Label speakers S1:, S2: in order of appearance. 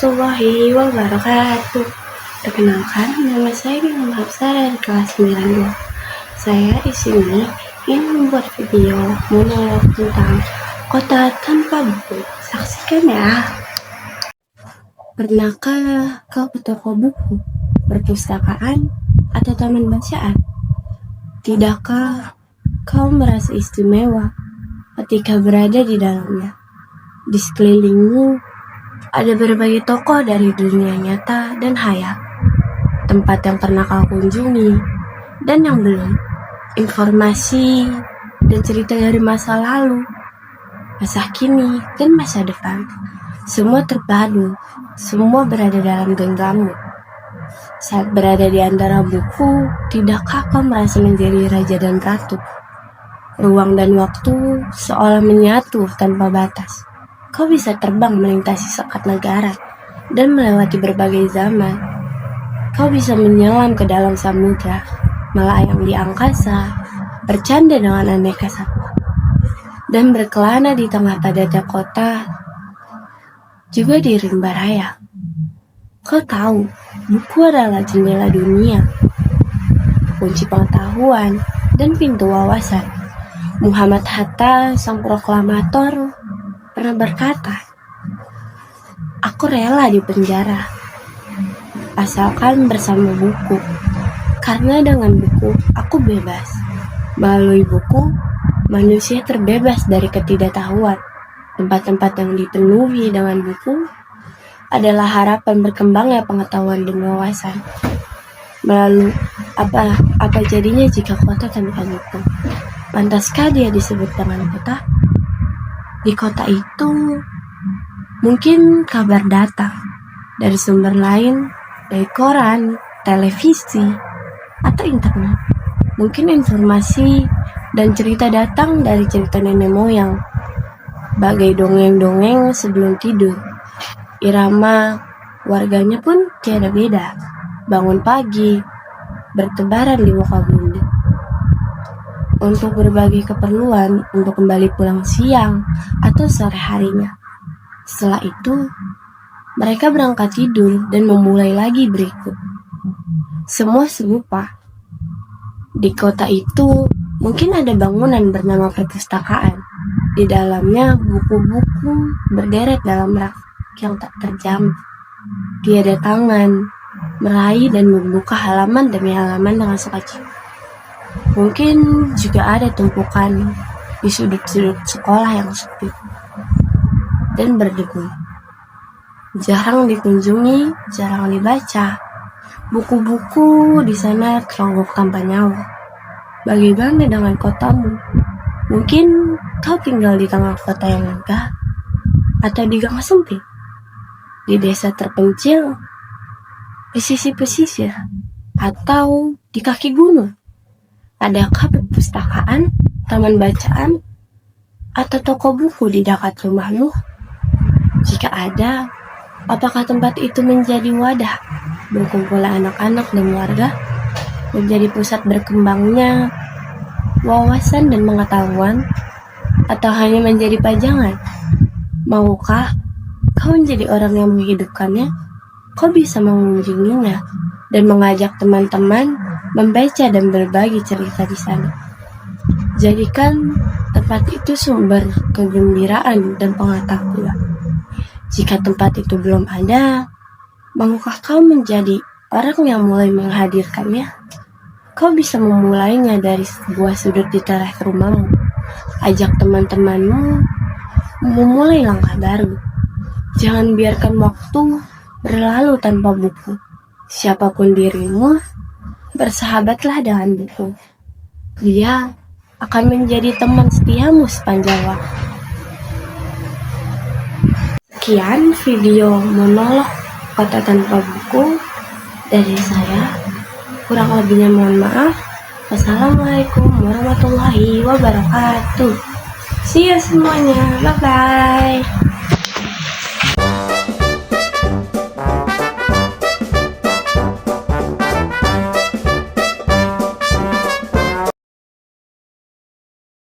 S1: warahmatullahi wabarakatuh. Perkenalkan, nama saya Bima Hafsah dari kelas 92. Saya di sini ingin membuat video monolog tentang kota tanpa buku. Saksikan ya. Pernahkah kau ke toko buku, perpustakaan, atau taman bacaan? Tidakkah kau merasa istimewa ketika berada di dalamnya? Di sekelilingmu ada berbagai tokoh dari dunia nyata dan hayal, tempat yang pernah kau kunjungi dan yang belum, informasi dan cerita dari masa lalu, masa kini, dan masa depan. Semua terpadu, semua berada dalam genggammu. Saat berada di antara buku, tidakkah kau merasa menjadi raja dan ratu? Ruang dan waktu seolah menyatu tanpa batas. Kau bisa terbang melintasi sekat negara dan melewati berbagai zaman. Kau bisa menyelam ke dalam samudra, melayang di angkasa, bercanda dengan aneka satwa, dan berkelana di tengah padatnya kota, juga di rimba raya. Kau tahu, buku adalah jendela dunia, kunci pengetahuan, dan pintu wawasan. Muhammad Hatta, sang proklamator, pernah berkata, "Aku rela di penjara, asalkan bersama buku, karena dengan buku aku bebas. Melalui buku, manusia terbebas dari ketidaktahuan. Tempat-tempat yang dipenuhi dengan buku adalah harapan berkembangnya pengetahuan dan wawasan. Melalui apa jadinya jika kota tanpa buku? Pantaskah dia disebut dengan kota? Di kota itu, mungkin kabar datang dari sumber lain, dari koran, televisi, atau internet. Mungkin informasi dan cerita datang dari cerita nenek moyang, bagai dongeng-dongeng sebelum tidur. Irama warganya pun tiada beda, bangun pagi, bertebaran di muka bumi untuk berbagi keperluan, untuk kembali pulang siang atau sore harinya. Setelah itu, mereka berangkat tidur dan memulai lagi berikut. Semua serupa. Di kota itu, mungkin ada bangunan bernama perpustakaan. Di dalamnya buku-buku berderet dalam rak yang tak terjamah. Tiada tangan meraih dan membuka halaman demi halaman dengan sukacita. Mungkin juga ada tumpukan di sudut-sudut sekolah yang sepi dan berdebu. Jarang dikunjungi, jarang dibaca. Buku-buku di sana teronggok tanpa nyawa. Bagaimana dengan kotamu? Mungkin kau tinggal di tengah kota yang megah, atau di gang sempit, di desa terpencil, di sisi pesisir, atau di kaki gunung. Adakah perpustakaan, taman bacaan, atau toko buku di dekat rumahmu? Jika ada, apakah tempat itu menjadi wadah berkumpulnya anak-anak dan warga, menjadi pusat berkembangnya wawasan dan pengetahuan, atau hanya menjadi pajangan? Maukah kau menjadi orang yang menghidupkannya? Kau bisa mengunjunginya dan mengajak teman-teman membaca dan berbagi cerita di sana. Jadikan tempat itu sumber kegembiraan dan pengetahuan. Jika tempat itu belum ada, maukah kau menjadi orang yang mulai menghadirkannya? Kau bisa memulainya dari sebuah sudut di teras rumahmu. Ajak teman-temanmu memulai langkah baru. Jangan biarkan waktu berlalu tanpa buku. Siapapun dirimu, bersahabatlah dengan buku. Dia akan menjadi teman setiamu sepanjang waktu. Sekian video monolog kota tanpa buku dari saya. Kurang lebihnya mohon maaf. Wassalamualaikum warahmatullahi wabarakatuh. See you semuanya. Bye-bye.